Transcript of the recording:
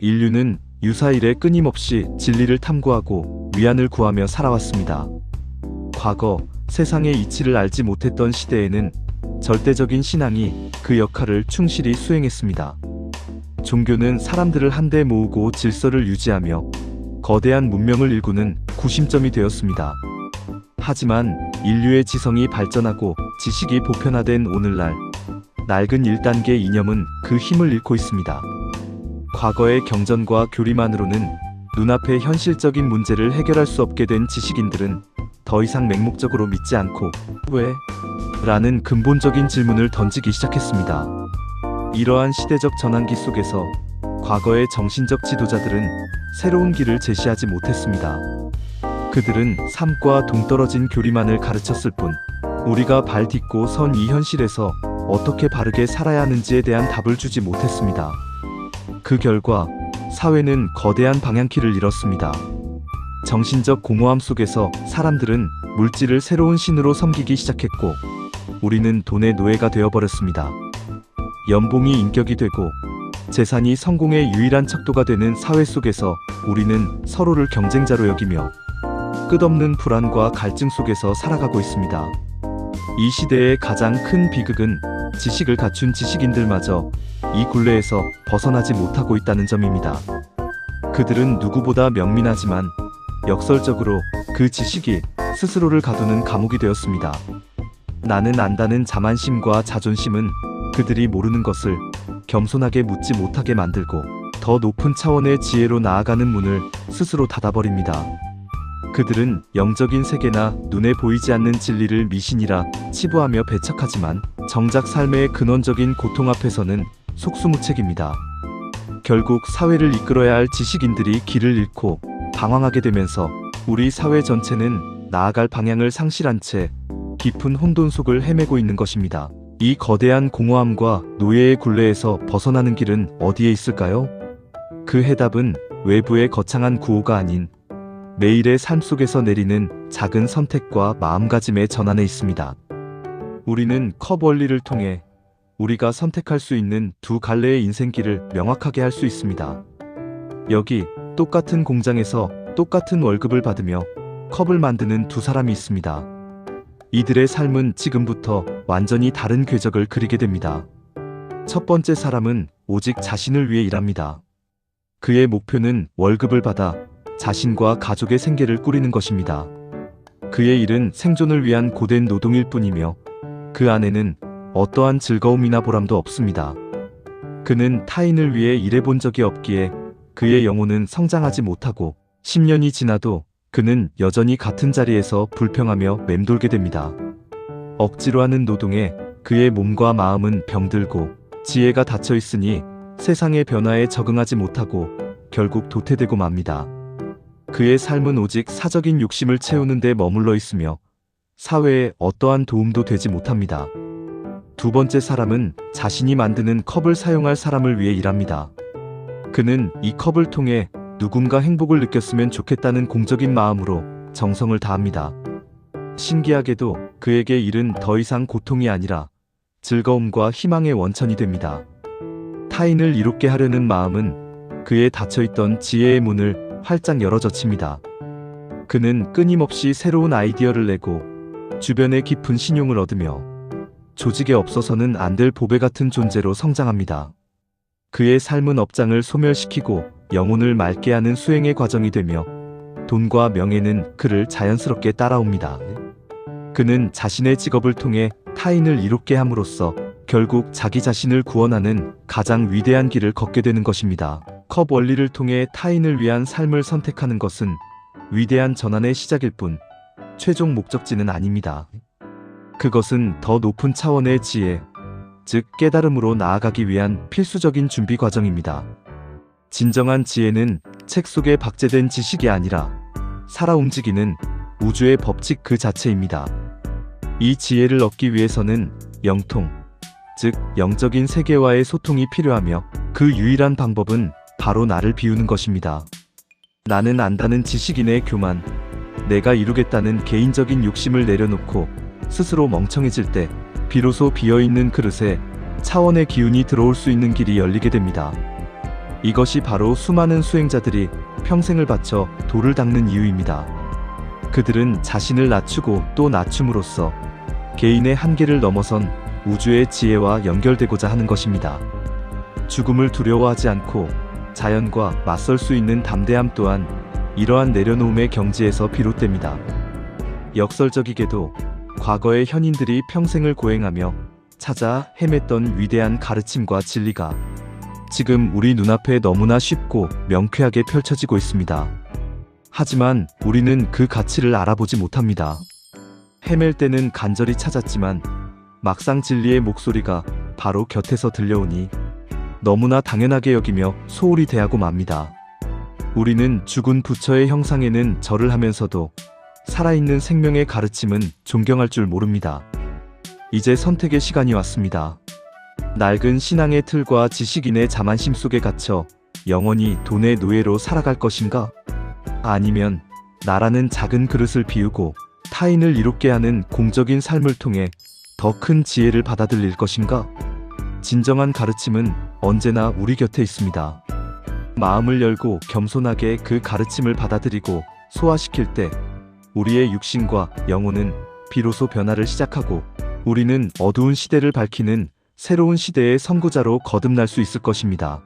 인류는 유사일에 끊임없이 진리를 탐구하고 위안을 구하며 살아왔습니다. 과거 세상의 이치를 알지 못했던 시대에는 절대적인 신앙이 그 역할을 충실히 수행했습니다. 종교는 사람들을 한데 모으고 질서를 유지하며 거대한 문명을 일구는 구심점이 되었습니다. 하지만 인류의 지성이 발전하고 지식이 보편화된 오늘날 낡은 1단계 이념은 그 힘을 잃고 있습니다. 과거의 경전과 교리만으로는 눈앞의 현실적인 문제를 해결할 수 없게 된 지식인들은 더 이상 맹목적으로 믿지 않고 왜? 라는 근본적인 질문을 던지기 시작했습니다. 이러한 시대적 전환기 속에서 과거의 정신적 지도자들은 새로운 길을 제시하지 못했습니다. 그들은 삶과 동떨어진 교리만을 가르쳤을 뿐 우리가 발 딛고 선 이 현실에서 어떻게 바르게 살아야 하는지에 대한 답을 주지 못했습니다. 그 결과 사회는 거대한 방향키를 잃었습니다. 정신적 공허함 속에서 사람들은 물질을 새로운 신으로 섬기기 시작했고 우리는 돈의 노예가 되어버렸습니다. 연봉이 인격이 되고 재산이 성공의 유일한 척도가 되는 사회 속에서 우리는 서로를 경쟁자로 여기며 끝없는 불안과 갈증 속에서 살아가고 있습니다. 이 시대의 가장 큰 비극은 지식을 갖춘 지식인들마저 이 굴레에서 벗어나지 못하고 있다는 점입니다. 그들은 누구보다 명민하지만 역설적으로 그 지식이 스스로를 가두는 감옥이 되었습니다. 나는 안다는 자만심과 자존심은 그들이 모르는 것을 겸손하게 묻지 못하게 만들고 더 높은 차원의 지혜로 나아가는 문을 스스로 닫아버립니다. 그들은 영적인 세계나 눈에 보이지 않는 진리를 미신이라 치부하며 배척하지만 정작 삶의 근원적인 고통 앞에서는 속수무책입니다. 결국 사회를 이끌어야 할 지식인들이 길을 잃고 방황하게 되면서 우리 사회 전체는 나아갈 방향을 상실한 채 깊은 혼돈 속을 헤매고 있는 것입니다. 이 거대한 공허함과 노예의 굴레에서 벗어나는 길은 어디에 있을까요? 그 해답은 외부의 거창한 구호가 아닌 매일의 삶 속에서 내리는 작은 선택과 마음가짐의 전환에 있습니다. 우리는 컵 원리를 통해 우리가 선택할 수 있는 두 갈래의 인생길을 명확하게 할 수 있습니다. 여기 똑같은 공장에서 똑같은 월급을 받으며 컵을 만드는 두 사람이 있습니다. 이들의 삶은 지금부터 완전히 다른 궤적을 그리게 됩니다. 첫 번째 사람은 오직 자신을 위해 일합니다. 그의 목표는 월급을 받아 자신과 가족의 생계를 꾸리는 것입니다. 그의 일은 생존을 위한 고된 노동일 뿐이며 그 안에는 어떠한 즐거움이나 보람도 없습니다. 그는 타인을 위해 일해본 적이 없기에 그의 영혼은 성장하지 못하고 10년이 지나도 그는 여전히 같은 자리에서 불평하며 맴돌게 됩니다. 억지로 하는 노동에 그의 몸과 마음은 병들고 지혜가 닫혀 있으니 세상의 변화에 적응하지 못하고 결국 도태되고 맙니다. 그의 삶은 오직 사적인 욕심을 채우는 데 머물러 있으며 사회에 어떠한 도움도 되지 못합니다. 두 번째 사람은 자신이 만드는 컵을 사용할 사람을 위해 일합니다. 그는 이 컵을 통해 누군가 행복을 느꼈으면 좋겠다는 공적인 마음으로 정성을 다합니다. 신기하게도 그에게 일은 더 이상 고통이 아니라 즐거움과 희망의 원천이 됩니다. 타인을 이롭게 하려는 마음은 그의 닫혀있던 지혜의 문을 활짝 열어젖힙니다. 그는 끊임없이 새로운 아이디어를 내고 주변의 깊은 신용을 얻으며 조직에 없어서는 안 될 보배 같은 존재로 성장합니다. 그의 삶은 업장을 소멸시키고 영혼을 맑게 하는 수행의 과정이 되며 돈과 명예는 그를 자연스럽게 따라옵니다. 그는 자신의 직업을 통해 타인을 이롭게 함으로써 결국 자기 자신을 구원하는 가장 위대한 길을 걷게 되는 것입니다. 컵 원리를 통해 타인을 위한 삶을 선택하는 것은 위대한 전환의 시작일 뿐 최종 목적지는 아닙니다. 그것은 더 높은 차원의 지혜, 즉 깨달음으로 나아가기 위한 필수적인 준비 과정입니다. 진정한 지혜는 책 속에 박제된 지식이 아니라 살아 움직이는 우주의 법칙 그 자체입니다. 이 지혜를 얻기 위해서는 영통, 즉 영적인 세계와의 소통이 필요하며 그 유일한 방법은 바로 나를 비우는 것입니다. 나는 안다는 지식인의 교만, 내가 이루겠다는 개인적인 욕심을 내려놓고 스스로 멍청해질 때 비로소 비어있는 그릇에 차원의 기운이 들어올 수 있는 길이 열리게 됩니다. 이것이 바로 수많은 수행자들이 평생을 바쳐 도를 닦는 이유입니다. 그들은 자신을 낮추고 또 낮춤으로써 개인의 한계를 넘어선 우주의 지혜와 연결되고자 하는 것입니다. 죽음을 두려워하지 않고 자연과 맞설 수 있는 담대함 또한 이러한 내려놓음의 경지에서 비롯됩니다. 역설적이게도 과거의 현인들이 평생을 고행하며 찾아 헤맸던 위대한 가르침과 진리가 지금 우리 눈앞에 너무나 쉽고 명쾌하게 펼쳐지고 있습니다. 하지만 우리는 그 가치를 알아보지 못합니다. 헤맬 때는 간절히 찾았지만 막상 진리의 목소리가 바로 곁에서 들려오니 너무나 당연하게 여기며 소홀히 대하고 맙니다. 우리는 죽은 부처의 형상에는 절을 하면서도 살아있는 생명의 가르침은 존경할 줄 모릅니다. 이제 선택의 시간이 왔습니다. 낡은 신앙의 틀과 지식인의 자만심 속에 갇혀 영원히 돈의 노예로 살아갈 것인가? 아니면 나라는 작은 그릇을 비우고 타인을 이롭게 하는 공적인 삶을 통해 더 큰 지혜를 받아들일 것인가? 진정한 가르침은 언제나 우리 곁에 있습니다. 마음을 열고 겸손하게 그 가르침을 받아들이고 소화시킬 때 우리의 육신과 영혼은 비로소 변화를 시작하고 우리는 어두운 시대를 밝히는 새로운 시대의 선구자로 거듭날 수 있을 것입니다.